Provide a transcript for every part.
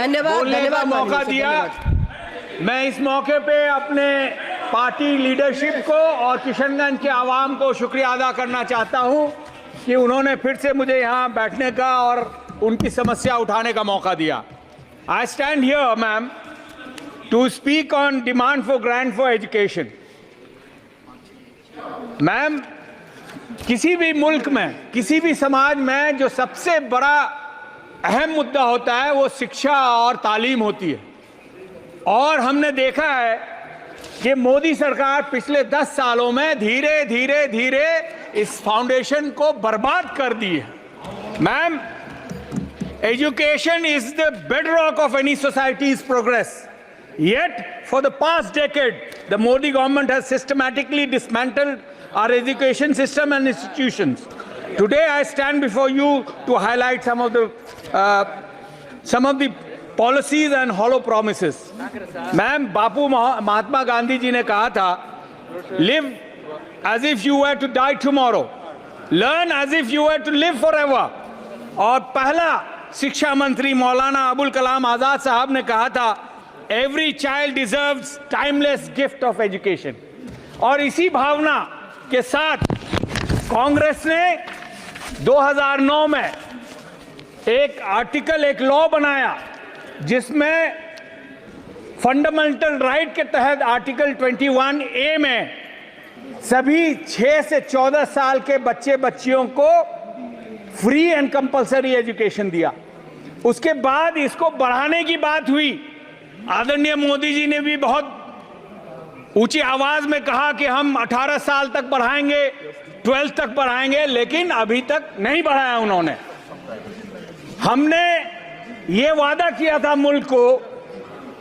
बोलने का मौका दिया। मैं इस मौके पे अपने पार्टी लीडरशिप को और किशनगंज के आवाम को शुक्रिया अदा करना चाहता हूं कि उन्होंने फिर से मुझे यहां बैठने का और उनकी समस्या उठाने का मौका दिया। I stand here ma'am to speak on demand for grant for education. Ma'am, किसी भी मुल्क में, किसी भी समाज में जो सबसे बड़ा अहम मुद्दा होता है वो शिक्षा और तालीम होती है। और हमने देखा है कि मोदी सरकार पिछले 10 सालों में धीरे धीरे धीरे इस फाउंडेशन को बर्बाद कर दी है। Ma'am, education is the bedrock of any societies progress. Yet, for the past decade, the Modi government has systematically dismantled our education system and institutions. Today, I stand before you to highlight some of the policies and hollow promises. Ma'am, बापू महात्मा गांधी जी ने कहा था, live as if you were to die tomorrow, learn as if you were to live forever. और पहला शिक्षा मंत्री मौलाना अबुल कलाम आजाद साहब ने कहा था, Every child deserves timeless gift of education. और इसी भावना के साथ कांग्रेस ने 2009 में एक लॉ बनाया जिसमें फंडामेंटल राइट के तहत आर्टिकल 21A में सभी 6 से 14 साल के बच्चियों को फ्री एंड कंपलसरी एजुकेशन दिया। उसके बाद इसको बढ़ाने की बात हुई। आदरणीय मोदी जी ने भी बहुत ऊंची आवाज में कहा कि हम 18 साल तक बढ़ाएंगे, 12 तक बढ़ाएंगे, लेकिन अभी तक नहीं बढ़ाया उन्होंने। हमने ये वादा किया था मुल्क को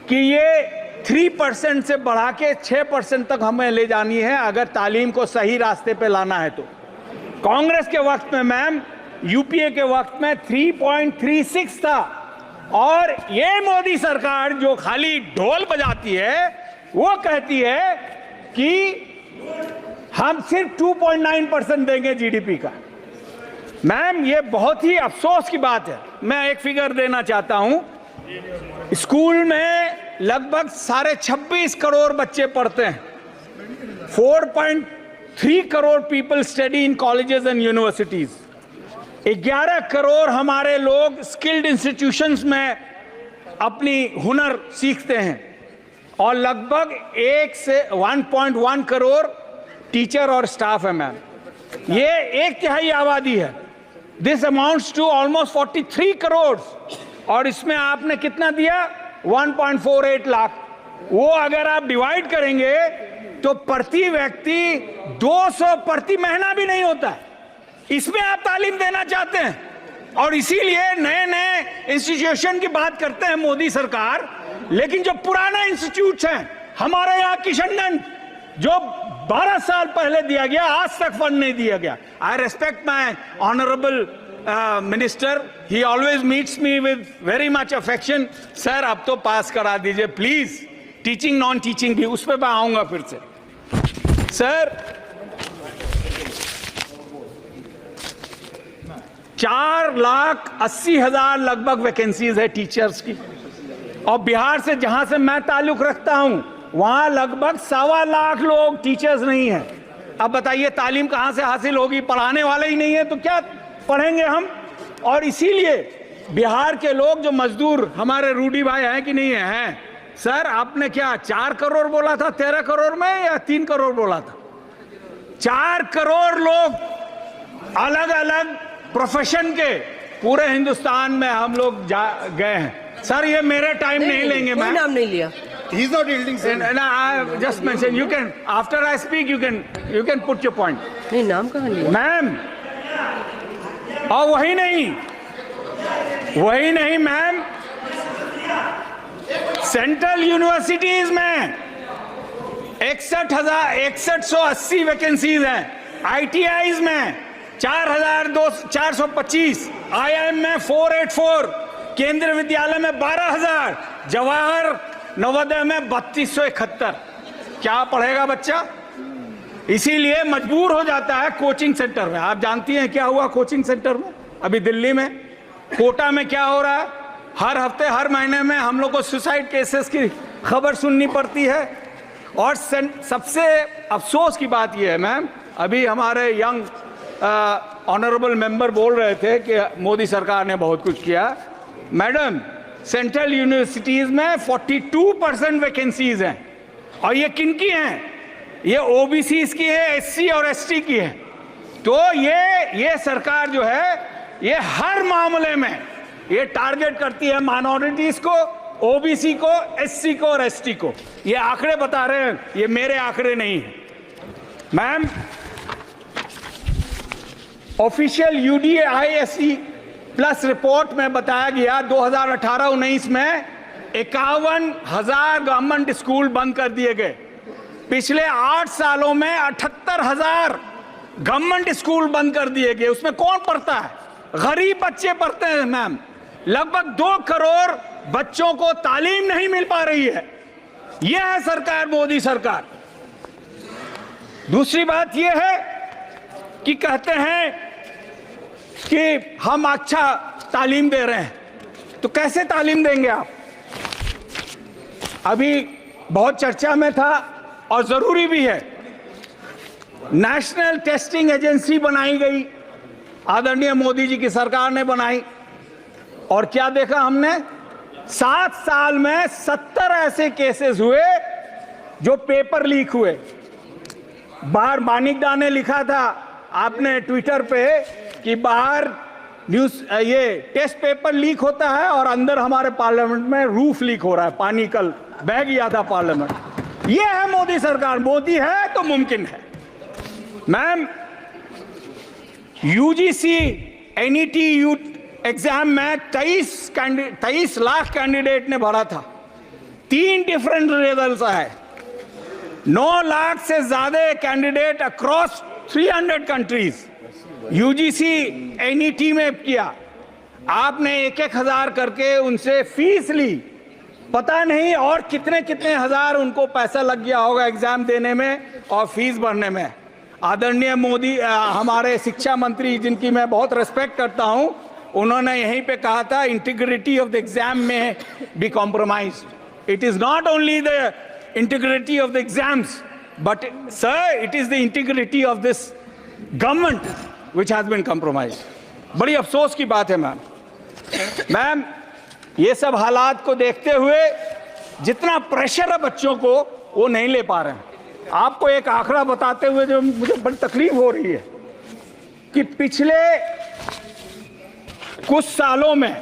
कि ये 3% से बढ़ा के 6% तक हमें ले जानी है अगर तालीम को सही रास्ते पे लाना है तो। कांग्रेस के वक्त में मैम, यूपीए के वक्त में 3.36 था। और ये मोदी सरकार जो खाली ढोल बजाती है, वो कहती है कि हम सिर्फ 2.9% देंगे जीडीपी का। मैम, ये बहुत ही अफसोस की बात है। मैं एक फिगर देना चाहता हूं। स्कूल में लगभग 26.5 करोड़ बच्चे पढ़ते हैं। 4.3 crore people study in colleges and universities. 11 crore हमारे लोग स्किल्ड इंस्टीट्यूशंस में अपनी हुनर सीखते हैं और लगभग 1 से 1.1 करोड़ टीचर और स्टाफ है मैम। ये 1/3 आबादी है। This amounts to almost 43 crore. और इसमें आपने कितना दिया? 1.48 लाख। वो अगर आप डिवाइड करेंगे तो प्रति व्यक्ति 200 प्रति महीना भी नहीं होता है। इसमें आप तालीम देना चाहते हैं और इसीलिए नए नए इंस्टीट्यूशन की बात करते हैं मोदी सरकार, लेकिन जो पुराना इंस्टीट्यूट है हमारे यहाँ किशनगंज, जो 12 साल पहले दिया गया, आज तक फंड नहीं दिया गया। आई respect my honourable minister, he always meets me with very much affection. Sir, अब तो पास करा दीजिए प्लीज, टीचिंग नॉन टीचिंग भी, उस पर मैं आऊंगा फिर से। सर, 4,80,000 लगभग वैकेंसीज है टीचर्स की। और बिहार से, जहां से मैं ताल्लुक रखता हूं, वहां लगभग 1.25 लाख लोग टीचर्स नहीं है। अब बताइए तालीम कहां से हासिल होगी? पढ़ाने वाले ही नहीं है तो क्या पढ़ेंगे हम? और इसीलिए बिहार के लोग जो मजदूर हमारे रूडी भाई हैं कि नहीं है? सर, आपने क्या 4 करोड़ बोला था 13 करोड़ में, या 3 करोड़ बोला था? 4 करोड़ लोग अलग अलग प्रोफेशन के पूरे हिंदुस्तान में हम लोग गए हैं। सर, ये मेरे टाइम नहीं लेंगे। मैं नाम नहीं लिया। He is not yielding, sir. No, I just mentioned. You can, after I speak, you can put your point. नहीं, नाम कहाँ लिया? मैम, और वही नहीं मैम, सेंट्रल यूनिवर्सिटीज में 61,180 वैकेंसीज हैं। ITIs में 4,425, IIM में 484, केंद्रीय विद्यालय में 12,000, जवाहर नवोदय में 3271। क्या पढ़ेगा बच्चा? इसीलिए मजबूर हो जाता है कोचिंग सेंटर में। आप जानती हैं क्या हुआ कोचिंग सेंटर में? अभी दिल्ली में कोटा में क्या हो रहा है? हर हफ्ते हर महीने में हम लोग को सुसाइड केसेस की खबर सुननी पड़ती है। और सबसे अफसोस की बात यह है मैम, अभी हमारे यंग ऑनरेबल मेंबर बोल रहे थे कि मोदी सरकार ने बहुत कुछ किया। मैडम, सेंट्रल यूनिवर्सिटीज़ में 42% वैकेंसीज हैं, और ये किनकी हैं? ये ओबीसीज की है, एससी और एसटी की है। तो ये सरकार जो है ये हर मामले में ये टारगेट करती है माइनॉरिटीज को, ओबीसी को, एससी को और एसटी को। ये आंकड़े बता रहे हैं, ये मेरे आंकड़े नहीं हैं ma'am. Official UDISE plus report में बताया गया 2018-19 में 51,000 गवर्नमेंट स्कूल बंद कर दिए गए। पिछले 8 सालों में 78,000 गवर्नमेंट स्कूल बंद कर दिए गए। उसमें कौन पढ़ता है? गरीब बच्चे पढ़ते हैं मैम। लगभग 2 करोड़ बच्चों को तालीम नहीं मिल पा रही है। यह है सरकार, मोदी सरकार। दूसरी बात यह है कि कहते हैं कि हम अच्छा तालीम दे रहे हैं, तो कैसे तालीम देंगे आप? अभी बहुत चर्चा में था और जरूरी भी है, नेशनल टेस्टिंग एजेंसी बनाई गई, आदरणीय मोदी जी की सरकार ने बनाई। और क्या देखा हमने? 7 साल में 70 ऐसे केसेस हुए जो पेपर लीक हुए। बाहर मानिकदा ने लिखा था आपने ट्विटर पे कि बाहर न्यूज ये टेस्ट पेपर लीक होता है और अंदर हमारे पार्लियामेंट में रूफ लीक हो रहा है, पानी कल बह गया था पार्लियामेंट। ये है मोदी सरकार। मोदी है तो मुमकिन है मैम। यूजीसी एनईटी एग्जाम में 23 लाख कैंडिडेट ने भरा था, 3 डिफरेंट रिजल्ट आए। 9 लाख से ज्यादा candidate across 300 countries UGC NET में किया। आपने 1-1 हजार करके उनसे फीस ली, पता नहीं और कितने कितने हजार उनको पैसा लग गया होगा एग्जाम देने में और फीस भरने में। आदरणीय मोदी हमारे शिक्षा मंत्री, जिनकी मैं बहुत रिस्पेक्ट करता हूं, उन्होंने यहीं पे कहा था इंटीग्रिटी ऑफ द एग्जाम में be compromised. It is not only the integrity of the exams but sir it is the integrity of this government which has been compromised। बड़ी अफसोस की बात है मैम। ये सब हालात को देखते हुए जितना प्रेशर है बच्चों को वो नहीं ले पा रहे हैं। आपको एक आंकड़ा बताते हुए जो मुझे बड़ी तकलीफ हो रही है कि पिछले कुछ सालों में